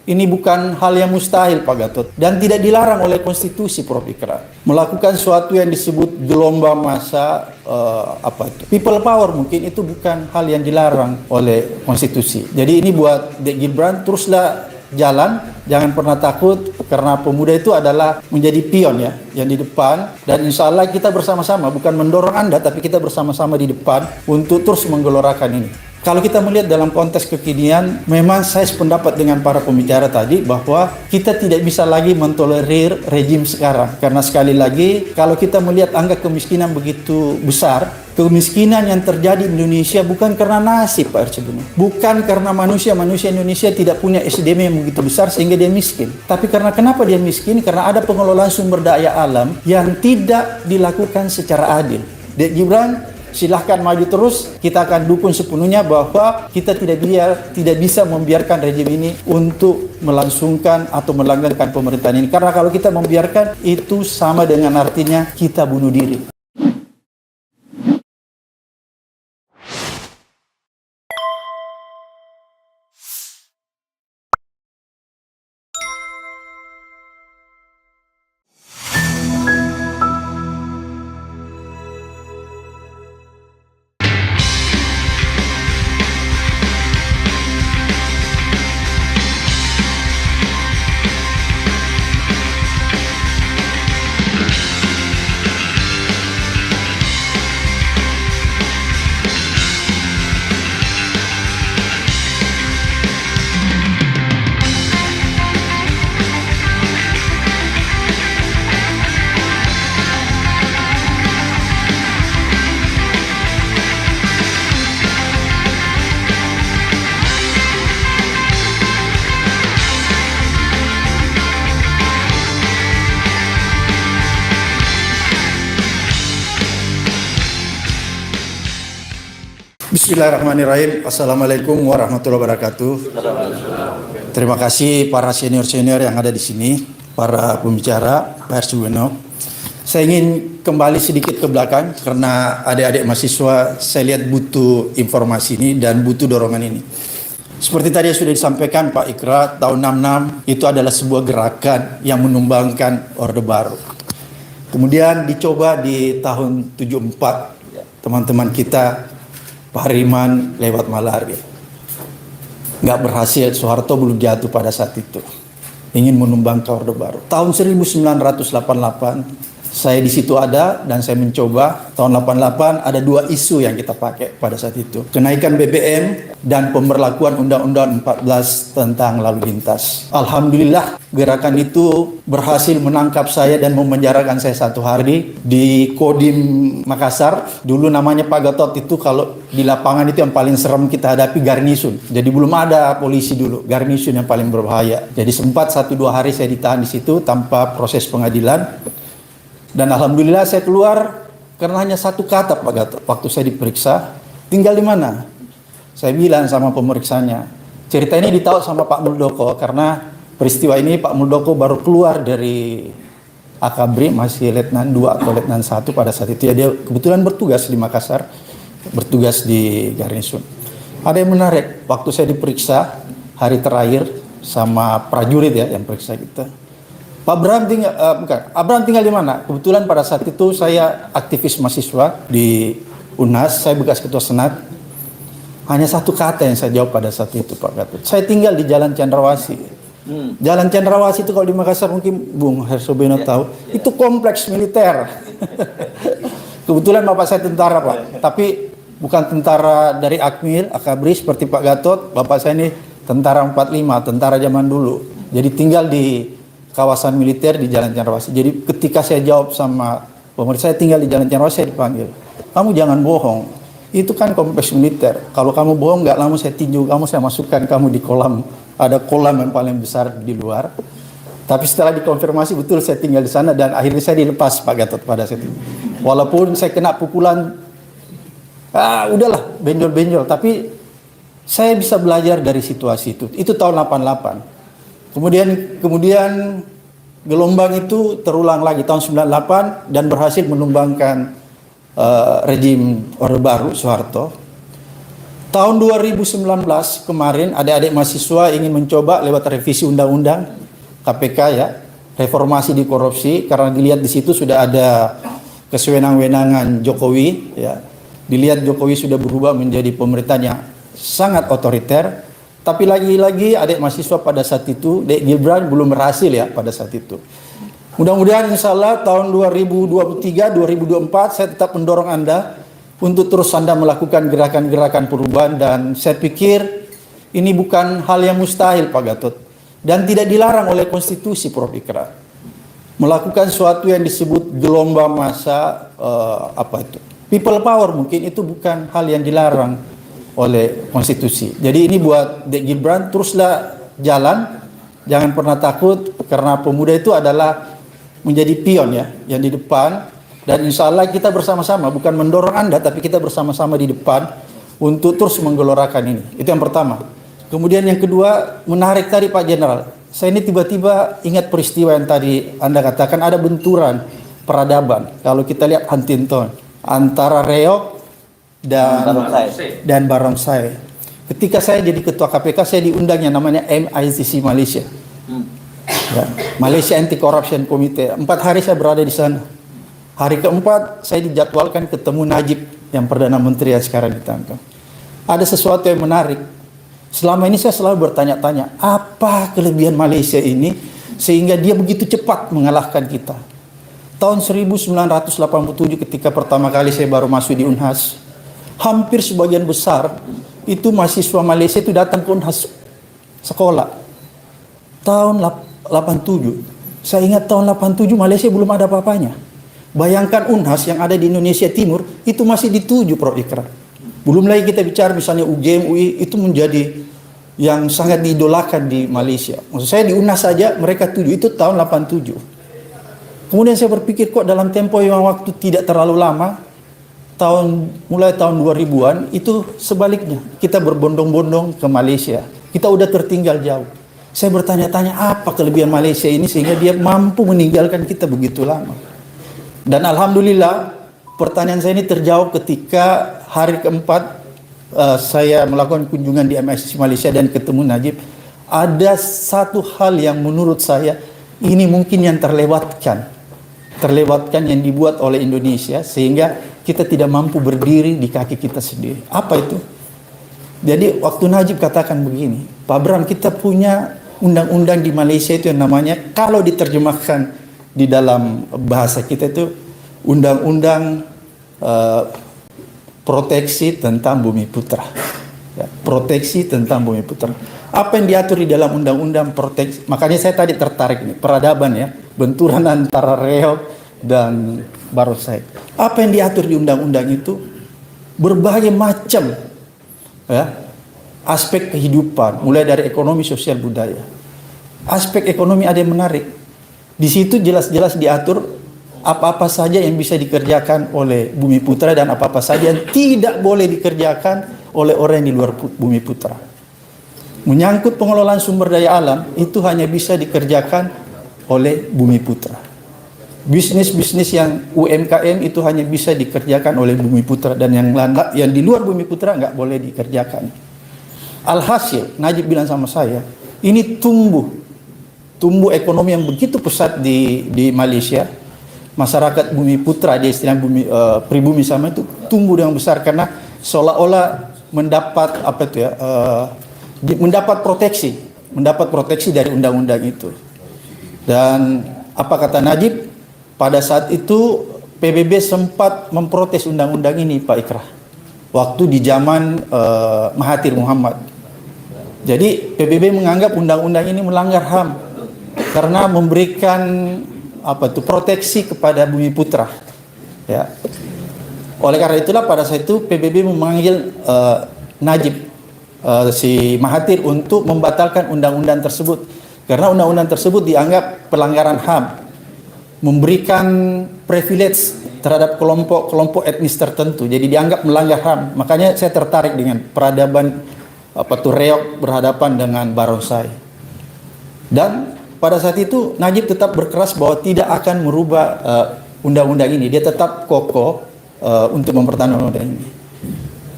Ini bukan hal yang mustahil, Pak Gatot, dan tidak dilarang oleh konstitusi, Prof. Ikra. Melakukan suatu yang disebut gelombang massa people power, mungkin itu bukan hal yang dilarang oleh konstitusi. Jadi ini buat Dek Gibran, teruslah jalan, jangan pernah takut, karena pemuda itu adalah menjadi pion ya, yang di depan, dan insya Allah kita bersama-sama, bukan mendorong Anda, tapi kita bersama-sama di depan untuk terus menggelorakan ini. Kalau kita melihat dalam konteks kekinian, memang saya sependapat dengan para pembicara tadi bahwa kita tidak bisa lagi mentolerir rejim sekarang. Karena sekali lagi, kalau kita melihat angka kemiskinan begitu besar, kemiskinan yang terjadi di Indonesia bukan karena nasib, Pak Arcebino. Bukan karena manusia Indonesia tidak punya SDM yang begitu besar sehingga dia miskin. Tapi karena kenapa dia miskin? Karena ada pengelolaan sumber daya alam yang tidak dilakukan secara adil. Dek Gibran, silahkan maju terus, kita akan dukung sepenuhnya bahwa kita tidak bisa membiarkan rejim ini untuk melangsungkan atau melanggengkan pemerintahan ini. Karena kalau kita membiarkan, itu sama dengan artinya kita bunuh diri. Bismillahirrahmanirrahim. Assalamualaikum warahmatullahi wabarakatuh. Terima kasih para senior-senior yang ada di sini, para pembicara, Pak Arcebino. Saya ingin kembali sedikit ke belakang karena adik-adik mahasiswa saya lihat butuh informasi ini dan butuh dorongan ini. Seperti tadi sudah disampaikan Pak Ikra, tahun 66 itu adalah sebuah gerakan yang menumbangkan Orde Baru. Kemudian dicoba di tahun 74, teman-teman kita Pak Hariman lewat malaria. Nggak berhasil, Soeharto belum jatuh pada saat itu. Ingin menumbangkan Orde Baru. Tahun 1988, saya di situ ada dan saya mencoba. Tahun 88 ada dua isu yang kita pakai pada saat itu. Kenaikan BBM dan pemberlakuan Undang-Undang 14 tentang lalu lintas. Alhamdulillah gerakan itu berhasil menangkap saya dan memenjarakan saya 1 hari di Kodim Makassar. Dulu namanya Pak Gatot, itu kalau di lapangan itu yang paling serem kita hadapi garnisun. Jadi belum ada polisi dulu, garnisun yang paling berbahaya. Jadi sempat 1-2 hari saya ditahan di situ tanpa proses pengadilan. Dan alhamdulillah saya keluar karena hanya 1 kata Pak Gatot. Waktu saya diperiksa, tinggal di mana? Saya bilang sama pemeriksanya, cerita ini ditahu sama Pak Muldoko karena peristiwa ini Pak Muldoko baru keluar dari Akabri, masih Letnan 2 atau Letnan 1 pada saat itu. Ya, dia kebetulan bertugas di Makassar, bertugas di Garnisun. Ada yang menarik, waktu saya diperiksa hari terakhir sama prajurit ya yang periksa kita. Pak Abraham tinggal, Abraham tinggal di mana? Kebetulan pada saat itu saya aktivis mahasiswa di UNAS, saya bekas ketua senat. Hanya 1 kata yang saya jawab pada saat itu Pak Gatot. Saya tinggal di Jalan Cendrawasih. Jalan Cendrawasih itu kalau di Makassar mungkin Bung Arcebino tahu, itu kompleks militer. Kebetulan bapak saya tentara Pak, tapi bukan tentara dari Akmil, Akabri seperti Pak Gatot. Bapak saya ini tentara 45, tentara zaman dulu. Jadi tinggal di kawasan militer di Jalan Cendrawasih. Jadi ketika saya jawab sama pemerintah, saya tinggal di Jalan Cendrawasih, saya dipanggil. Kamu jangan bohong. Itu kan kompleks militer. Kalau kamu bohong, nggak lama saya tinju kamu, saya masukkan kamu di kolam. Ada kolam yang paling besar di luar. Tapi setelah dikonfirmasi betul saya tinggal di sana dan akhirnya saya dilepas Pak Gatot pada saat itu. Walaupun saya kena pukulan, udahlah benjol-benjol. Tapi saya bisa belajar dari situasi itu. Itu tahun 88. Kemudian gelombang itu terulang lagi tahun 98 dan berhasil menumbangkan rejim Orde Baru Soeharto. Tahun 2019 kemarin adik-adik mahasiswa ingin mencoba lewat revisi undang-undang KPK ya, reformasi di korupsi, karena dilihat di situ sudah ada kesewenang-wenangan Jokowi ya. Dilihat Jokowi sudah berubah menjadi pemerintahan yang sangat otoriter, tapi lagi-lagi adik mahasiswa pada saat itu, Dek Gibran belum berhasil ya pada saat itu. Mudah-mudahan insya Allah tahun 2023, 2024 saya tetap mendorong Anda untuk terus Anda melakukan gerakan-gerakan perubahan, dan saya pikir ini bukan hal yang mustahil Pak Gatot, dan tidak dilarang oleh konstitusi Prof. Ikrar. Melakukan sesuatu yang disebut gelombang massa people power, mungkin itu bukan hal yang dilarang oleh konstitusi. Jadi ini buat Dek Gibran, teruslah jalan, jangan pernah takut, karena pemuda itu adalah menjadi pion ya, yang di depan, dan insya Allah kita bersama-sama, bukan mendorong Anda, tapi kita bersama-sama di depan untuk terus menggelorakan ini. Itu yang pertama. Kemudian yang kedua, menarik tadi Pak Jenderal, saya ini tiba-tiba ingat peristiwa yang tadi Anda katakan, ada benturan peradaban. Kalau kita lihat Huntington antara Reog dan Barongsai. Ketika saya jadi ketua KPK, saya diundang yang namanya MICC Malaysia. Ya, Malaysia Anti Corruption Committee. 4 hari saya berada di sana. Hari keempat saya dijadwalkan ketemu Najib, yang Perdana Menteri yang sekarang ditangkap. Ada sesuatu yang menarik. Selama ini saya selalu bertanya-tanya, apa kelebihan Malaysia ini sehingga dia begitu cepat mengalahkan kita. Tahun 1987 ketika pertama kali saya baru masuk di Unhas, hampir sebagian besar itu mahasiswa Malaysia itu datang ke Unhas sekolah. Tahun 87, saya ingat tahun 87 Malaysia belum ada apa-apanya. Bayangkan Unhas yang ada di Indonesia Timur itu masih dituju Prof. Ikrar. Belum lagi kita bicara misalnya UGM, UI, itu menjadi yang sangat diidolakan di Malaysia. Maksud saya di Unhas saja mereka tuju, itu tahun 87. Kemudian saya berpikir kok dalam tempo yang waktu tidak terlalu lama, mulai tahun 2000-an, itu sebaliknya. Kita berbondong-bondong ke Malaysia. Kita udah tertinggal jauh. Saya bertanya-tanya apa kelebihan Malaysia ini sehingga dia mampu meninggalkan kita begitu lama. Dan Alhamdulillah pertanyaan saya ini terjawab ketika hari keempat saya melakukan kunjungan di MICC Malaysia dan ketemu Najib. Ada satu hal yang menurut saya ini mungkin yang terlewatkan yang dibuat oleh Indonesia sehingga kita tidak mampu berdiri di kaki kita sendiri. Apa itu? Jadi waktu Najib katakan begini, Pak Bram, kita punya undang-undang di Malaysia itu yang namanya, kalau diterjemahkan di dalam bahasa kita itu undang-undang proteksi tentang bumi putra. Ya, proteksi tentang bumi putra. Apa yang diatur di dalam undang-undang proteksi? Makanya saya tadi tertarik nih, peradaban ya, benturan antara Reog dan Barongsai. Apa yang diatur di undang-undang itu? Berbagai macam ya, aspek kehidupan, mulai dari ekonomi, sosial, budaya. Aspek ekonomi ada yang menarik. Di situ jelas-jelas diatur apa-apa saja yang bisa dikerjakan oleh bumi putra dan apa-apa saja yang tidak boleh dikerjakan oleh orang yang di luar bumi putra. Menyangkut pengelolaan sumber daya alam itu hanya bisa dikerjakan oleh bumi putra. Bisnis-bisnis yang UMKM itu hanya bisa dikerjakan oleh bumi putra, dan yang di luar bumi putra nggak boleh dikerjakan. Alhasil Najib bilang sama saya, ini tumbuh ekonomi yang begitu pesat di Malaysia. Masyarakat bumi putra, dia istilah pribumi sama itu tumbuh dengan besar karena seolah-olah mendapat mendapat proteksi dari undang-undang itu. Dan apa kata Najib? Pada saat itu PBB sempat memprotes undang-undang ini Pak Ikrar. Waktu di zaman Mahathir Muhammad. Jadi PBB menganggap undang-undang ini melanggar HAM karena memberikan proteksi kepada bumi putra. Ya. Oleh karena itulah pada saat itu PBB memanggil Najib si Mahathir untuk membatalkan undang-undang tersebut karena undang-undang tersebut dianggap pelanggaran HAM, memberikan privilege terhadap kelompok etnis tertentu, jadi dianggap melanggar HAM. Makanya saya tertarik dengan peradaban Reog berhadapan dengan Barongsai. Dan pada saat itu Najib tetap berkeras bahwa tidak akan merubah undang-undang ini. Dia tetap kokoh untuk mempertahankan undang-undang ini.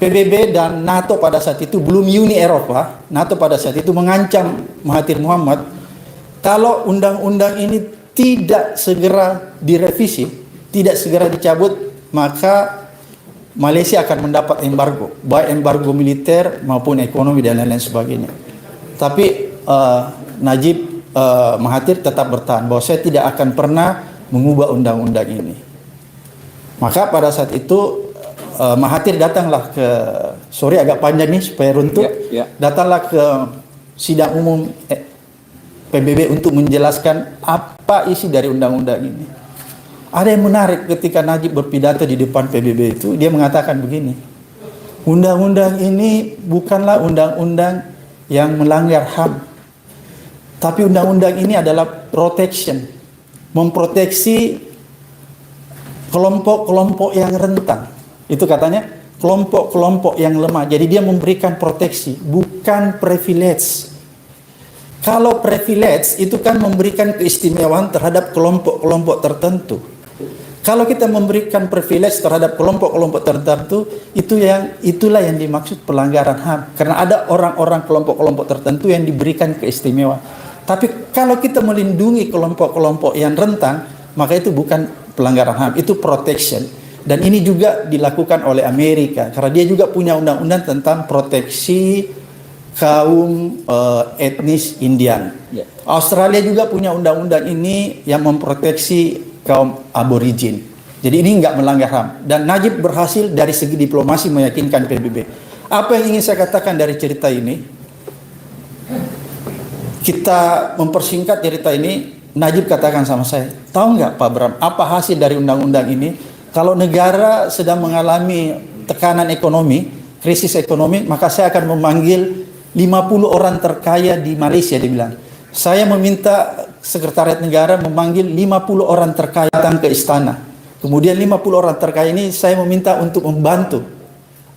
PBB dan NATO pada saat itu, belum Uni Eropa, NATO pada saat itu mengancam Mahathir Muhammad, kalau undang-undang ini tidak segera direvisi, tidak segera dicabut, maka Malaysia akan mendapat embargo, baik embargo militer maupun ekonomi dan lain-lain sebagainya. Tapi Najib Mahathir tetap bertahan bahwa saya tidak akan pernah mengubah undang-undang ini. Maka pada saat itu Mahathir datanglah ke, sorry agak panjang nih supaya runtut, datanglah ke sidang umum PBB untuk menjelaskan apa isi dari undang-undang ini. Ada yang menarik ketika Najib berpidato di depan PBB itu, dia mengatakan begini, undang-undang ini bukanlah undang-undang yang melanggar HAM, tapi undang-undang ini adalah protection, memproteksi kelompok-kelompok yang rentan. Itu katanya, kelompok-kelompok yang lemah. Jadi dia memberikan proteksi, bukan privilege. Kalau privilege itu kan memberikan keistimewaan terhadap kelompok-kelompok tertentu. Kalau kita memberikan privilege terhadap kelompok-kelompok tertentu, itulah yang dimaksud pelanggaran HAM. Karena ada orang-orang kelompok-kelompok tertentu yang diberikan keistimewaan. Tapi kalau kita melindungi kelompok-kelompok yang rentan, maka itu bukan pelanggaran HAM, itu protection. Dan ini juga dilakukan oleh Amerika, karena dia juga punya undang-undang tentang proteksi kaum etnis Indian. Australia juga punya undang-undang ini yang memproteksi kaum aborigin. Jadi ini nggak melanggar HAM. Dan Najib berhasil dari segi diplomasi meyakinkan PBB. Apa yang ingin saya katakan dari cerita ini? Kita mempersingkat cerita ini. Najib katakan sama saya, tahu nggak Pak Bram, apa hasil dari undang-undang ini? Kalau negara sedang mengalami tekanan ekonomi, krisis ekonomi, maka saya akan memanggil 50 orang terkaya di Malaysia, dia bilang. Saya meminta Sekretariat Negara memanggil 50 orang terkaya datang ke istana. Kemudian 50 orang terkaya ini saya meminta untuk membantu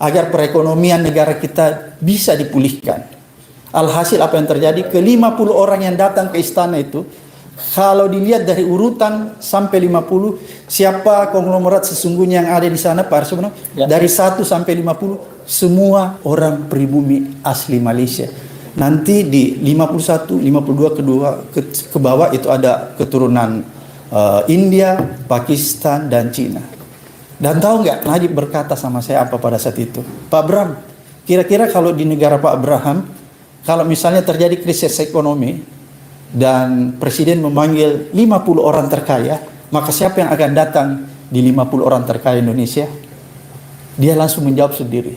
agar perekonomian negara kita bisa dipulihkan. Alhasil apa yang terjadi? Ke 50 orang yang datang ke istana itu, kalau dilihat dari urutan sampai 50, siapa konglomerat sesungguhnya yang ada di sana, Pak Arsono? Dari 1 sampai 50, semua orang pribumi asli Malaysia. Nanti di 51, 52 ke bawah itu ada keturunan India, Pakistan, dan Cina. Dan tahu nggak, Najib berkata sama saya apa pada saat itu? Pak Bram, kira-kira kalau di negara Pak Abraham, kalau misalnya terjadi krisis ekonomi, dan Presiden memanggil 50 orang terkaya, maka siapa yang akan datang di 50 orang terkaya Indonesia? Dia langsung menjawab sendiri.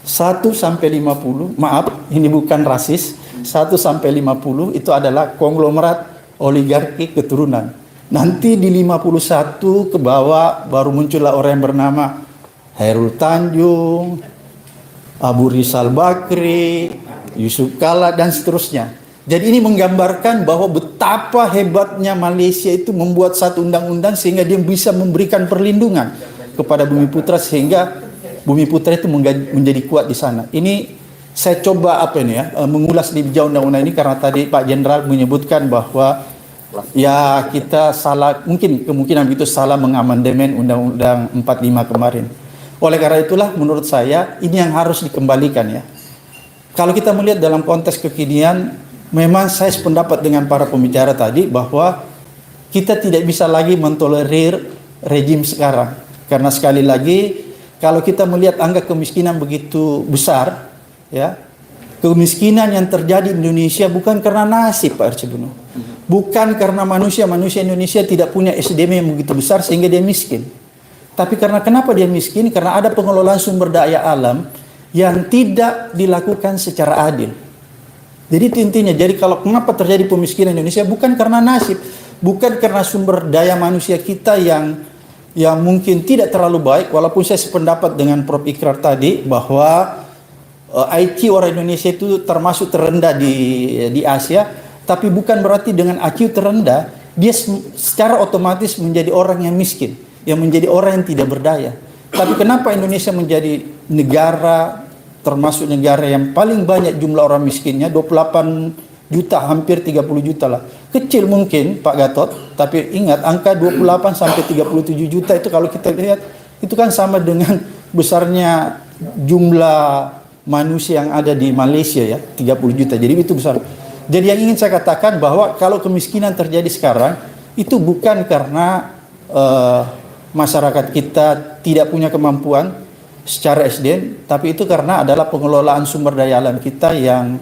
1 sampai 50, maaf, ini bukan rasis, 1 sampai 50 itu adalah konglomerat oligarki keturunan. Nanti di 51 ke bawah baru muncullah orang yang bernama Hairul Tanjung, Abu Rizal Bakri, Yusuf Kala, dan seterusnya. Jadi ini menggambarkan bahwa betapa hebatnya Malaysia itu membuat satu undang-undang sehingga dia bisa memberikan perlindungan kepada Bumi Putra sehingga Bumi Putra itu menjadi kuat di sana. Ini saya coba mengulas lebih jauh undang-undang ini karena tadi Pak Jenderal menyebutkan bahwa ya kita salah, mungkin kemungkinan begitu salah mengamandemen Undang-Undang 45 kemarin. Oleh karena itulah menurut saya ini yang harus dikembalikan ya. Kalau kita melihat dalam konteks kekinian, memang saya sependapat dengan para pembicara tadi bahwa kita tidak bisa lagi mentolerir rejim sekarang. Karena sekali lagi kalau kita melihat angka kemiskinan begitu besar, ya, kemiskinan yang terjadi di Indonesia bukan karena nasib, Pak Archibunu. Bukan karena manusia Indonesia tidak punya SDM yang begitu besar sehingga dia miskin. Tapi karena kenapa dia miskin? Karena ada pengelolaan sumber daya alam yang tidak dilakukan secara adil. Jadi itu intinya. Jadi kalau kenapa terjadi pemiskinan Indonesia bukan karena nasib, bukan karena sumber daya manusia kita yang mungkin tidak terlalu baik, walaupun saya sependapat dengan Prof. Ikrar tadi bahwa IQ orang Indonesia itu termasuk terendah di Asia, tapi bukan berarti dengan IQ terendah dia secara otomatis menjadi orang yang miskin, yang menjadi orang yang tidak berdaya. Tapi kenapa Indonesia menjadi negara termasuk negara yang paling banyak jumlah orang miskinnya, 28 juta, hampir 30 juta lah. Kecil mungkin Pak Gatot, tapi ingat angka 28 sampai 37 juta itu kalau kita lihat itu kan sama dengan besarnya jumlah manusia yang ada di Malaysia ya, 30 juta. Jadi itu besar. Jadi yang ingin saya katakan bahwa kalau kemiskinan terjadi sekarang itu bukan karena masyarakat kita tidak punya kemampuan secara SDM, tapi itu karena adalah pengelolaan sumber daya alam kita yang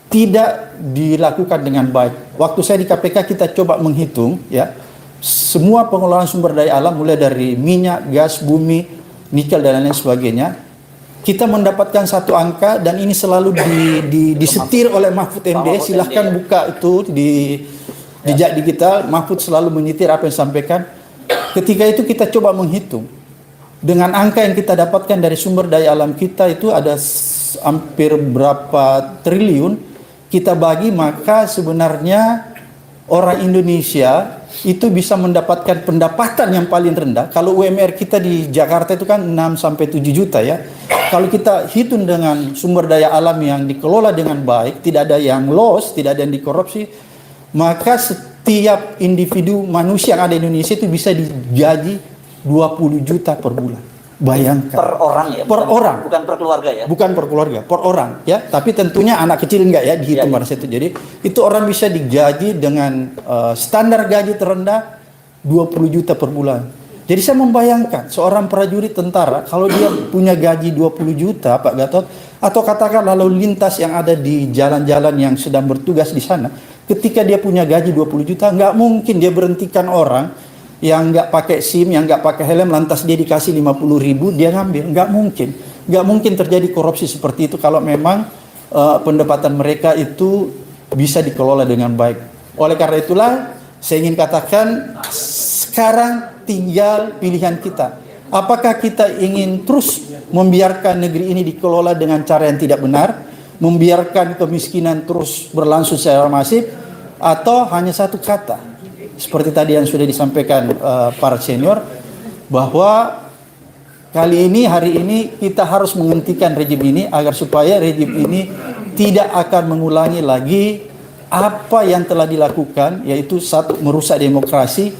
tidak dilakukan dengan baik. Waktu saya di KPK kita coba menghitung ya, semua pengelolaan sumber daya alam mulai dari minyak, gas, bumi, nikel dan lain sebagainya, kita mendapatkan satu angka dan ini selalu disetir oleh Mahfud MD. Silahkan buka itu di jejak digital, Mahfud selalu menyetir apa yang disampaikan. Ketika itu kita coba menghitung dengan angka yang kita dapatkan dari sumber daya alam kita itu ada hampir berapa triliun kita bagi, maka sebenarnya orang Indonesia itu bisa mendapatkan pendapatan yang paling rendah. Kalau UMR kita di Jakarta itu kan 6 sampai 7 juta ya. Kalau kita hitung dengan sumber daya alam yang dikelola dengan baik, tidak ada yang loss, tidak ada yang dikorupsi, maka setiap individu manusia yang ada di Indonesia itu bisa digaji 20 juta per bulan. Bayangkan. Per orang ya? Per orang. Bukan per keluarga ya? Bukan per keluarga, per orang ya. Tapi tentunya anak kecil enggak ya dihitung pada situ. Jadi itu orang bisa digaji dengan standar gaji terendah 20 juta per bulan. Jadi saya membayangkan seorang prajurit tentara kalau dia punya gaji 20 juta Pak Gatot, atau katakan lalu lintas yang ada di jalan-jalan yang sedang bertugas di sana, ketika dia punya gaji 20 juta, nggak mungkin dia berhentikan orang yang nggak pakai SIM, yang nggak pakai helm, lantas dia dikasih 50.000, dia ngambil. Nggak mungkin. Nggak mungkin terjadi korupsi seperti itu kalau memang pendapatan mereka itu bisa dikelola dengan baik. Oleh karena itulah, saya ingin katakan, sekarang tinggal pilihan kita. Apakah kita ingin terus membiarkan negeri ini dikelola dengan cara yang tidak benar, membiarkan kemiskinan terus berlangsung secara masif, atau hanya satu kata, seperti tadi yang sudah disampaikan para senior, bahwa kali ini, hari ini kita harus menghentikan rejim ini agar supaya rejim ini tidak akan mengulangi lagi apa yang telah dilakukan, yaitu satu, merusak demokrasi,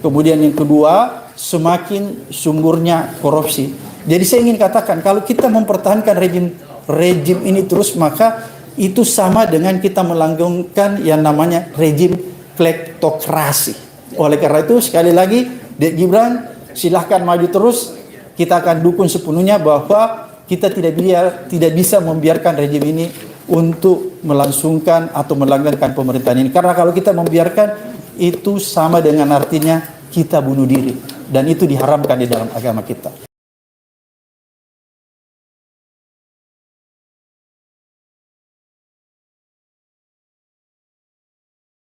kemudian yang kedua, semakin sumburnya korupsi. Jadi saya ingin katakan, kalau kita mempertahankan rejim ini terus, maka itu sama dengan kita melanggengkan yang namanya rejim kleptokrasi. Oleh karena itu sekali lagi, Dek Gibran silahkan maju terus. Kita akan dukung sepenuhnya bahwa kita tidak bisa membiarkan rejim ini untuk melangsungkan atau melanggengkan pemerintahan ini. Karena kalau kita membiarkan, itu sama dengan artinya kita bunuh diri, dan itu diharamkan di dalam agama kita.